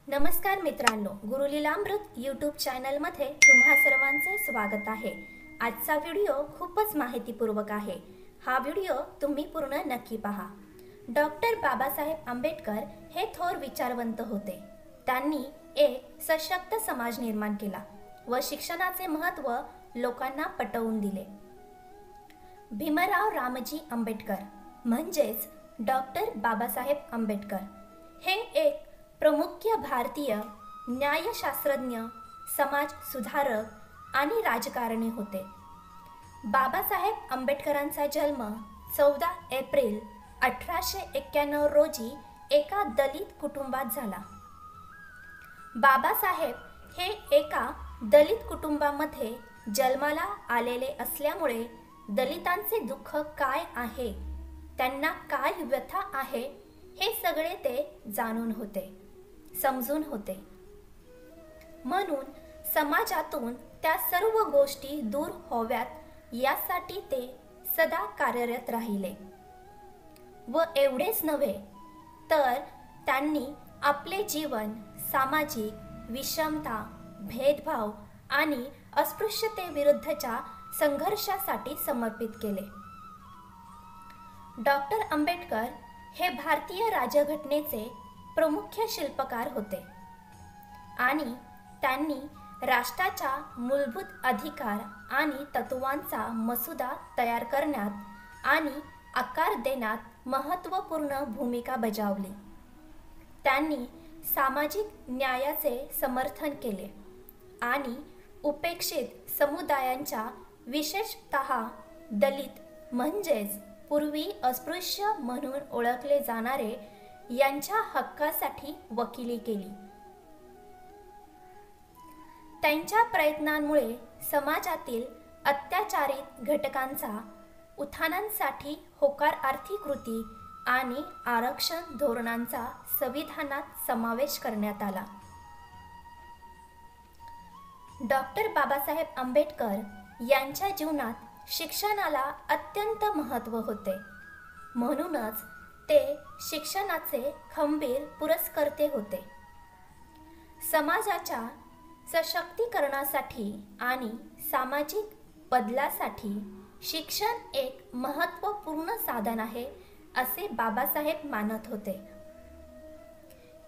नमस्कार मित्रांनो, गुरुलीलामृत यूट्यूब चॅनलमध्ये तुम्हा सर्वांचे स्वागत आहे। आजचा व्हिडिओ खूपच माहितीपूर्वक आहे। हा व्हिडिओ तुम्ही पूर्ण नक्की पहा। डॉक्टर बाबासाहेब आंबेडकर हे थोर विचारवंत होते। त्यांनी एक सशक्त समाज निर्माण केला व शिक्षणाचे महत्त्व लोकांना पटवून दिले। भीमराव रामजी आंबेडकर म्हणजेच डॉक्टर बाबासाहेब आंबेडकर हे एक प्रमुख भारतीय न्यायशास्त्रज्ञ, समाज सुधारक आणि राजकारणी होते। बाबासाहेब आंबेडकरांचा जन्म 14 एप्रिल 1891 रोजी एका दलित कुटुंबात झाला। बाबासाहेब हे एका दलित कुटुंबामध्ये जन्माला आलेले असल्यामुळे दलितांचे दुःख काय आहे, त्यांना काय व्यथा आहे, हे सगळे ते जाणून होते, समजून होते। म्हणून समाजातून त्या सर्व गोष्टी दूर व्हाव्यात यासाठी ते सदा कार्यरत राहिले। व एवढेच नव्हे तर त्यांनी आपले जीवन सामाजिक विषमता, भेदभाव आणि अस्पृश्यतेविरुद्धच्या संघर्षासाठी समर्पित केले। डॉक्टर आंबेडकर हे भारतीय राज्यघटनेचे प्रमुख शिल्पकार होते आणि त्यांनी राष्ट्राच्या मूलभूत अधिकार आणि तत्त्वांचा मसुदा तयार करण्यात आणि आकार देण्यात महत्त्वपूर्ण भूमिका बजावली। त्यांनी सामाजिक न्यायाचे समर्थन केले आणि उपेक्षित समुदायांच्या, विशेषतः दलित म्हणजेच पूर्वी अस्पृश्य म्हणून ओळखले जाणारे यांच्या हक्कासाठी वकिली केली। त्यांच्या प्रयत्नांमुळे समाजातील अत्याचारित घटकांचा उत्थानासाठी होकारार्थी कृती आणि आरक्षण धोरणांचा संविधानात समावेश करण्यात आला। डॉक्टर बाबासाहेब आंबेडकर यांच्या जीवनात शिक्षणाला अत्यंत महत्त्व होते। म्हणूनच ते शिक्षणाचे खंबीर पुरस्कर्ते होते। समाजाच्या सशक्तीकरणासाठी आणि सामाजिक बदलासाठी शिक्षण एक महत्त्वपूर्ण साधन आहे असे बाबासाहेब मानत होते।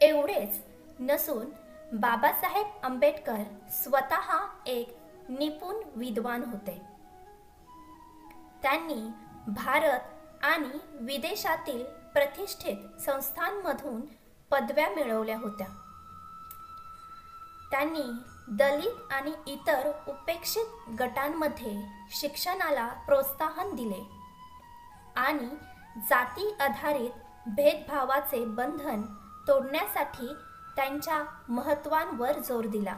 एवढेच नसून बाबासाहेब आंबेडकर स्वतः एक निपुण विद्वान होते। त्यांनी भारत आणि विदेशातील प्रतिष्ठित संस्थांमधून पदव्या मिळवल्या होत्या। त्यांनी दलित आणि इतर उपेक्षित गटांमध्ये शिक्षणाला प्रोत्साहन दिले आणि जाती आधारित भेदभावाचे बंधन तोडण्यासाठी त्यांच्या महत्त्वांवर जोर दिला।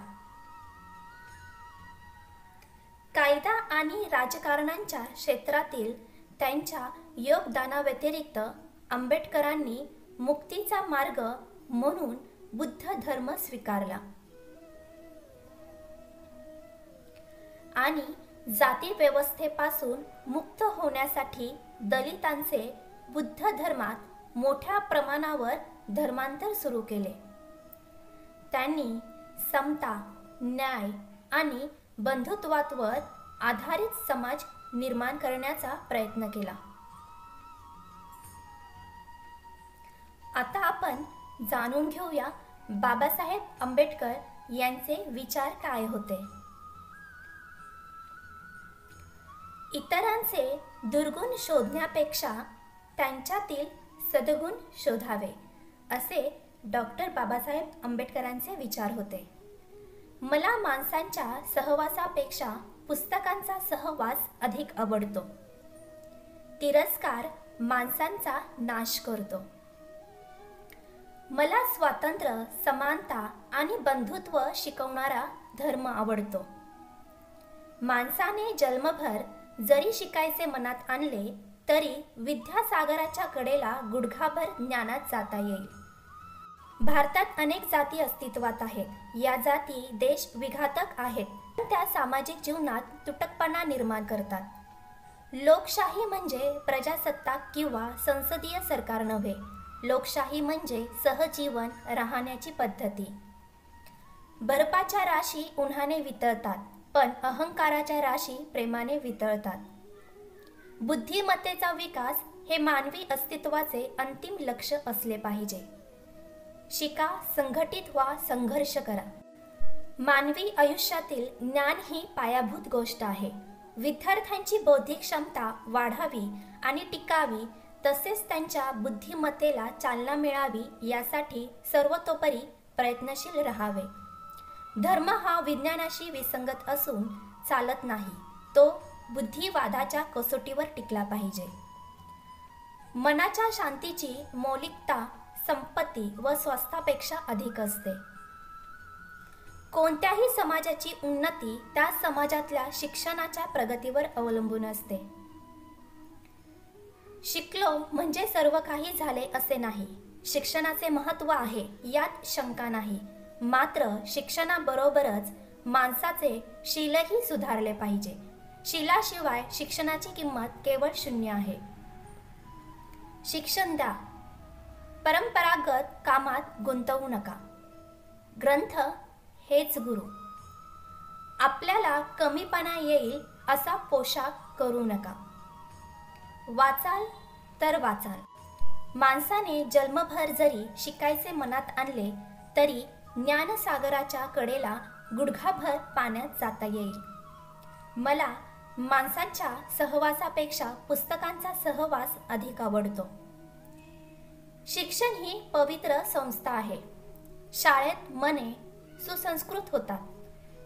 कायदा आणि राजकारणाच्या क्षेत्रातील त्यांच्या योगदानाव्यतिरिक्त आंबेडकरांनी मुक्तीचा मार्ग म्हणून बुद्ध धर्म स्वीकारला आणि जाती व्यवस्थेपासून मुक्त होण्यासाठी दलितांचे बुद्ध धर्मात मोठ्या प्रमाणावर धर्मांतर सुरू केले। त्यांनी समता, न्याय आणि बंधुत्वावर आधारित समाज निर्माण करण्याचा प्रयत्न केला। आता आपण जाणून घेऊया बाबासाहेब आंबेडकर यांचे विचार काय होते। इतरांचे दुर्गुण शोधण्यापेक्षा त्यांच्यातील सद्गुण शोधावे असे डॉक्टर बाबासाहेब आंबेडकरांचे विचार होते। मला माणसांच्या सहवासापेक्षा पुस्तकांचा सहवास अधिक आवडतो। तिरस्कार माणसांचा नाश करतो। मला स्वातंत्र्य, समानता आणि बंधुत्व शिकवणारा धर्म आवडतो। माणसाने जन्मभर जरी शिकायचे मनात आणले तरी विद्यासागराच्या कडेला गुडघाभर ज्ञानात जाता येईल। भारतात अनेक जाती अस्तित्वात आहेत। या जाती देश विघातक आहेत, पण त्या सामाजिक जीवनात तुटकपणा निर्माण करतात। लोकशाही म्हणजे प्रजासत्ताक किंवा संसदीय सरकार नव्हे। लोकशाही म्हणजे सहजीवन राहण्याची पद्धती। बर्फाच्या राशी उन्हाने वितळतात, पण अहंकाराच्या राशी प्रेमाने वितळतात. बुद्धिमत्तेचा विकास हे मानवी अस्तित्वाचे अंतिम लक्ष्य असले पाहिजे. शिका, संघटित व्हा, संघर्ष करा. मानवी आयुष्यातील ज्ञान ही पायाभूत गोष्ट आहे. विद्यार्थ्यांची बौद्धिक क्षमता वाढावी आणि टिकावी, तसेच त्यांच्या बुद्धिमत्तेला चालना मिळावी यासाठी सर्वतोपरी प्रयत्नशील राहावे. धर्म हा विज्ञानाशी विसंगत असून चालत नाही. तो बुद्धिवादाच्या कसोटीवर टिकला पाहिजे. मनाच्या शांतीची मौलिकता संपत्ती व स्वास्थ्यापेक्षा अधिक असते. कोणत्याही समाजाची उन्नती त्या समाजातल्या शिक्षणाच्या प्रगतीवर अवलंबून असते. शिकलो म्हणजे सर्व काही झाले असे नाही. शिक्षणाचे महत्त्व आहे यात शंका नाही. मात्र शिक्षणाबरोबरच माणसाचे शीलही सुधारले पाहिजे. शीलाशिवाय शिक्षणाची किंमत केवळ शून्य आहे. शिक्षण द्या, परंपरागत कामात गुंतवू नका. ग्रंथ हेच गुरु. आपल्याला कमीपणा येईल असा पोशाख करू नका. वाचाल तर वाचाल. माणसाने जन्मभर जरी शिकायचे मनात आणले तरी ज्ञानसागराच्या कडेला गुडघाभर पाण्यात जाता येईल. मला माणसांच्या सहवासापेक्षा पुस्तकांचा सहवास अधिक आवडतो. शिक्षण ही पवित्र संस्था आहे. शाळेत मने सुसंस्कृत होतात.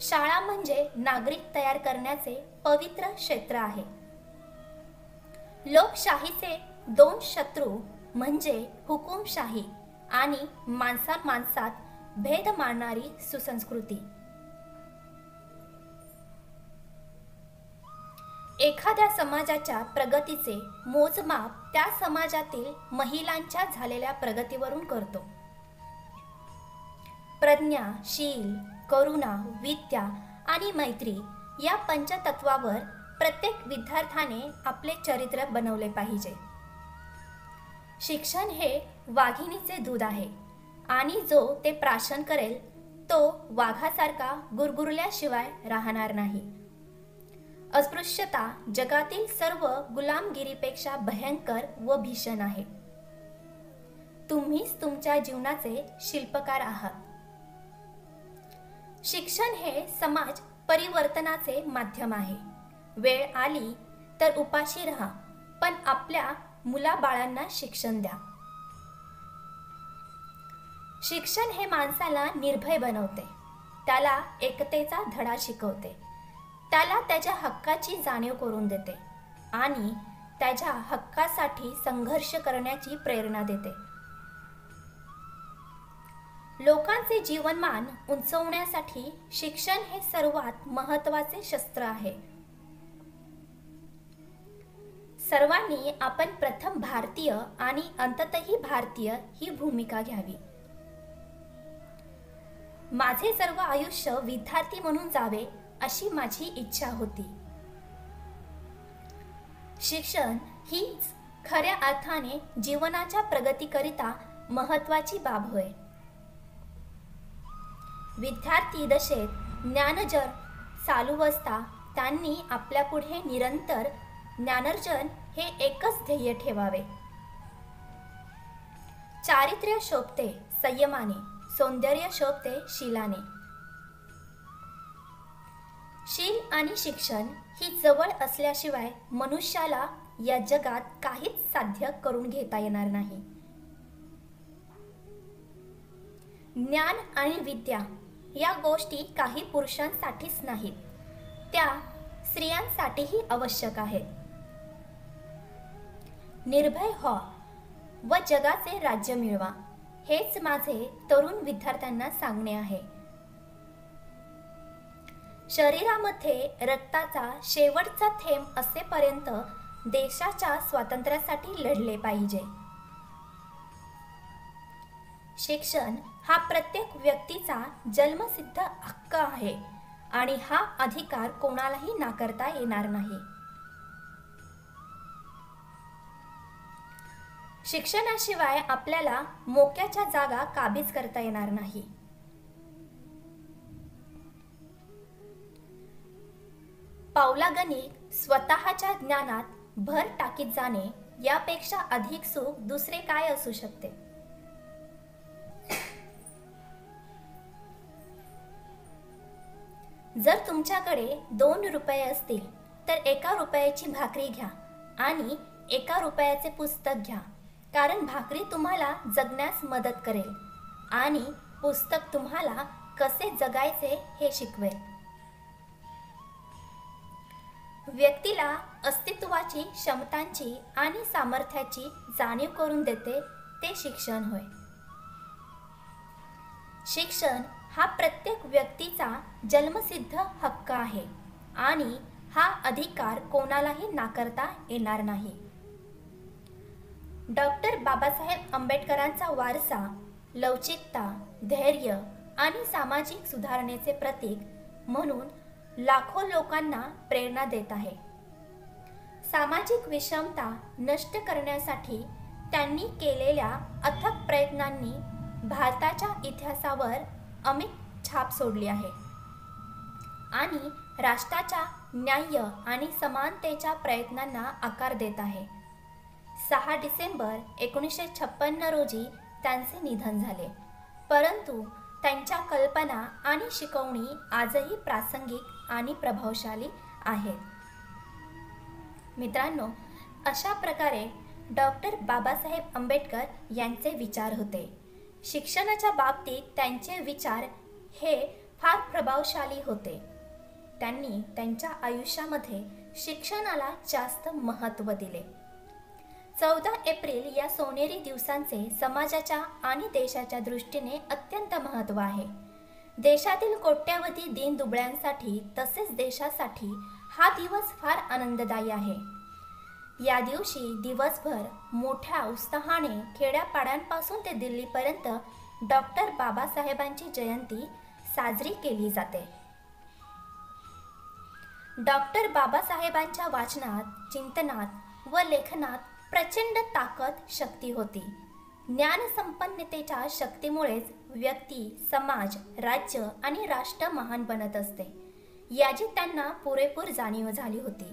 शाळा म्हणजे नागरिक तयार करण्याचे पवित्र क्षेत्र आहे. लोकशाहीचे दोन शत्रू म्हणजे हुकुमशाही आणि माणसात भेद मानणारी सुसंस्कृती. एखाद्या समाजाच्या प्रगतीचे मोजमाप त्या समाजातील महिलांच्या झालेल्या प्रगतीवरून करतो. प्रज्ञा, शील, करुणा, विद्या आणि मैत्री या पंचतत्वावर प्रत्येक विद्यार्थ्याने आपले चरित्र बनवले पाहिजे. शिक्षण हे वाघिणीचे दूध आहे आणि जो ते प्राशन करेल तो वाघासारखा गुरगुरल्याशिवाय राहणार नाही. अस्पृश्यता जगातील सर्व गुलामगिरीपेक्षा भयंकर व भीषण आहे. तुम्हीच तुमच्या जीवनाचे शिल्पकार आहात. शिक्षण हे समाज परिवर्तनाचे माध्यम आहे. वेळ आली तर उपाशी राहा, पण आपल्या मुलाबाळांना शिक्षण द्या. शिक्षण हे माणसाला निर्भय बनवते. त्याला एकतेचा धडा शिकवते. त्याला त्याच्या हक्काची जाणीव करून देते आणि त्याच्या हक्कासाठी संघर्ष करण्याची प्रेरणा देते. लोकांचे जीवनमान उंचवण्यासाठी शिक्षण हे सर्वात महत्त्वाचे शस्त्र आहे. सर्वांनी आपण प्रथम भारतीय आणि अंततही भारतीय ही भूमिका घ्यावी. माझे सर्व आयुष्य विद्यार्थी म्हणून जावे अशी माझी इच्छा होती. शिक्षण हीच खऱ्या अर्थाने जीवनाच्या प्रगतीकरिता महत्त्वाची बाब होय. विद्यार्थी दशेत ज्ञानजर चालू असता त्यांनी आपल्यापुढे निरंतर ज्ञानार्जन हे एकच ध्येय ठेवावे. चारित्र्य शोभते संयमाने, सौंदर्य शोभते शीलाने. शील आणि शिक्षण ही जवळ असल्याशिवाय मनुष्याला या जगात काहीच साध्य करून घेता येणार नाही. ज्ञान आणि विद्या या गोष्टी काही पुरुषांसाठीच नाहीत, त्या स्त्रियांसाठीही आवश्यक आहेत. निर्भय व्हा व जगाचे राज्य मिळवा, हेच माझे तरुण विद्यार्थ्यांना सांगणे आहे. शरीरामध्ये रक्ताचा शेवटचा थेंब असेपर्यंत देशाच्या स्वातंत्र्यासाठी लढले पाहिजे. शिक्षण हा प्रत्येक व्यक्तीचा जन्मसिद्ध हक्क आहे आणि हा अधिकार कोणालाही नाकारता येणार नाही. शिक्षणाशिवाय आपल्याला मोक्याच्या जागा काबीज करता येणार नाही. पावलागणिक स्वतःच्या ज्ञानात भर टाकीत जाणे यापेक्षा अधिक सुख दुसरे काय असू शकते? जर तुमच्याकडे 2 रुपये असतील तर 1 रुपयाची भाकरी घ्या आणि 1 रुपयाचे पुस्तक घ्या, कारण भाकरी तुम्हाला जगण्यास मदत करेल आणि पुस्तक तुम्हाला कसे जगायचे हे शिकवेल. व्यक्तीला अस्तित्वाची, क्षमतांची आणि सामर्थ्याची जाणीव करून देते ते शिक्षण होय. शिक्षण हा प्रत्येक व्यक्तीचा जन्मसिद्ध हक्क आहे आणि हा अधिकार कोणालाही नाकारता येणार नाही. डॉक्टर बाबासाहेब आंबेडकरांचा वारसा लवचिकता, धैर्य आणि सामाजिक सुधारणेचे प्रतीक म्हणून लाखो लोकांना प्रेरणा देत आहे. सामाजिक विषमता नष्ट करण्यासाठी त्यांनी केलेल्या अथक प्रयत्नांनी भारताच्या इतिहासावर अमिट छाप सोडली आहे आणि राष्ट्राच्या न्याय आणि समानतेच्या प्रयत्नांना आकार देत आहे. 6 डिसेंबर 1956 रोजी त्यांचे निधन झाले, परंतु त्यांच्या कल्पना आणि शिकवणी आजही प्रासंगिक आणि प्रभावशाली आहेत. मित्रांनो, अशा प्रकारे डॉक्टर बाबासाहेब आंबेडकर यांचे विचार होते. शिक्षणाच्या बाबतीत त्यांचे विचार हे फार प्रभावशाली होते. त्यांनी त्यांच्या आयुष्यामध्ये शिक्षणाला जास्त महत्त्व दिले. 14 एप्रिल या सोनेरी दिवसांचे समाजाच्या आणि देशाच्या दृष्टीने अत्यंत महत्त्व आहे. देशातील कोट्यावधी दीनदुबळ्यांसाठी तसेच देशासाठी हा दिवस फार आनंददायी आहे. या दिवशी दिवसभर मोठ्या उत्साहाने खेड्यापाड्यांपासून ते दिल्लीपर्यंत डॉक्टर बाबासाहेबांची जयंती साजरी केली जाते. डॉक्टर बाबासाहेबांच्या वाचनात, चिंतनात व लेखनात प्रचंड ताकद, शक्ती होती. ज्ञानसंपन्नतेच्या शक्तीमुळेच व्यक्ती, समाज, राज्य आणि राष्ट्र महान बनत असते याची त्यांना पुरेपूर जाणीव झाली होती.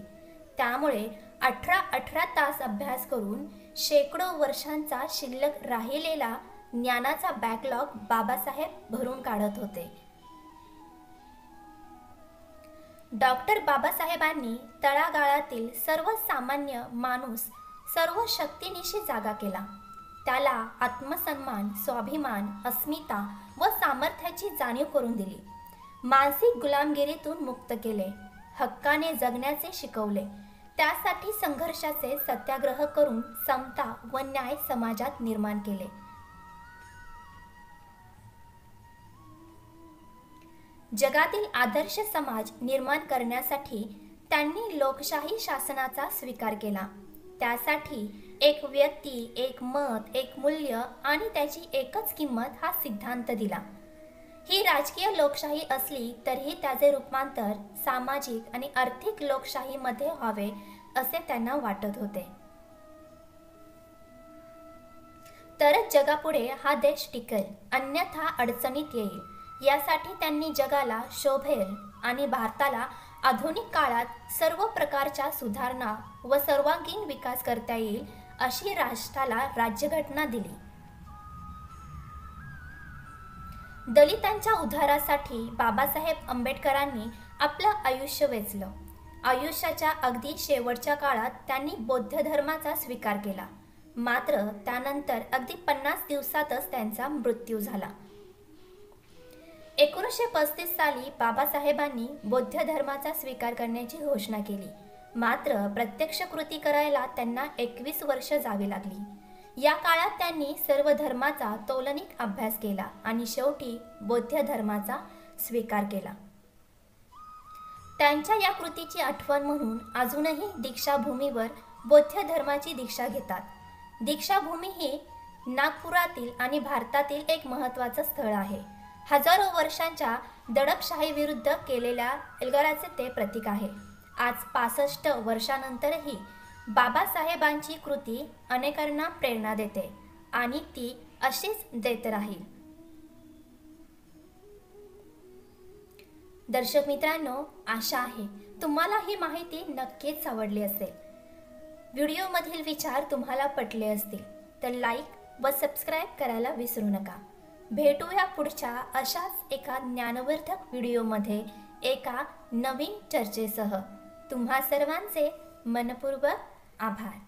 त्यामुळे 18 तास अभ्यास करून शेकडो वर्षांचा शिल्लक राहिलेला ज्ञानाचा बॅकलॉग बाबासाहेब भरून काढत होते. डॉक्टर बाबासाहेबांनी तळागाळातील सर्वसामान्य माणूस सर्व शक्तीनिशी जागा केला. त्याला आत्मसन्मान, स्वाभिमान, अस्मिता व सामर्थ्याची जाणीव करून दिली. मानसिक गुलामगिरीतून मुक्त केले. हक्काने जगण्याचे शिकवले. त्यासाठी संघर्षाचे सत्याग्रह करून समता व न्याय समाजात निर्माण केले. जगातील आदर्श समाज निर्माण करण्यासाठी त्यांनी लोकशाही शासनाचा स्वीकार केला. त्यासाठी एक व्यक्ती, एक मत, एक मूल्य आणि त्याची एकच किंमत हा सिद्धांत दिला. ही राजकीय लोकशाही असली तरीही त्याचे रूपांतर सामाजिक आणि आर्थिक लोकशाहीमध्ये व्हावे असे त्यांना वाटत होते. तरच जगापुढे हा देश टिकेल, अन्यथा अडचणीत येईल. यासाठी त्यांनी जगाला शोभेल आणि भारताला आधुनिक काळात सर्व प्रकारच्या सुधारणा व सर्वांगीण विकास करता येईल अशी राष्ट्राला राज्यघटना दिली. दलितांच्या उद्धारासाठी बाबासाहेब आंबेडकरांनी आपलं आयुष्य वेचलं. आयुष्याच्या अगदी शेवटच्या काळात त्यांनी बौद्ध धर्माचा स्वीकार केला. मात्र त्यानंतर अगदी 50 दिवसातच त्यांचा मृत्यू झाला. 1935 साली बाबासाहेबांनी बौद्ध धर्माचा स्वीकार करण्याची घोषणा केली. मात्र प्रत्यक्ष कृती करायला त्यांना 21 वर्ष जावी लागली. या काळात त्यांनी सर्व धर्माचा तौलनिक अभ्यास केला आणि शेवटी बौद्ध धर्माचा स्वीकार केला. त्यांच्या या कृतीची आठवण म्हणून अजूनही दीक्षाभूमीवर बौद्ध धर्माची दीक्षा घेतात. दीक्षाभूमी ही नागपुरातील आणि भारतातील एक महत्त्वाचं स्थळ आहे. हजारो वर्षांच्या दडपशाहीविरुद्ध केलेल्या एल्गाराचे ते प्रतीक आहे. आज 65 वर्षांनंतरही बाबासाहेबांची कृती अनेकांना प्रेरणा देते आणि ती अशीच देत राहील. दर्शक मित्रांनो, आशा आहे तुम्हाला ही माहिती नक्कीच आवडली असेल. व्हिडिओमधील विचार तुम्हाला पटले असतील तर लाईक व सबस्क्राईब करायला विसरू नका. भेटूया पुढच्या अशाच एका ज्ञानवर्धक व्हिडिओमध्ये एका नवीन चर्चेसह. तुम्हा सर्वांचे मनपूर्वक आभार.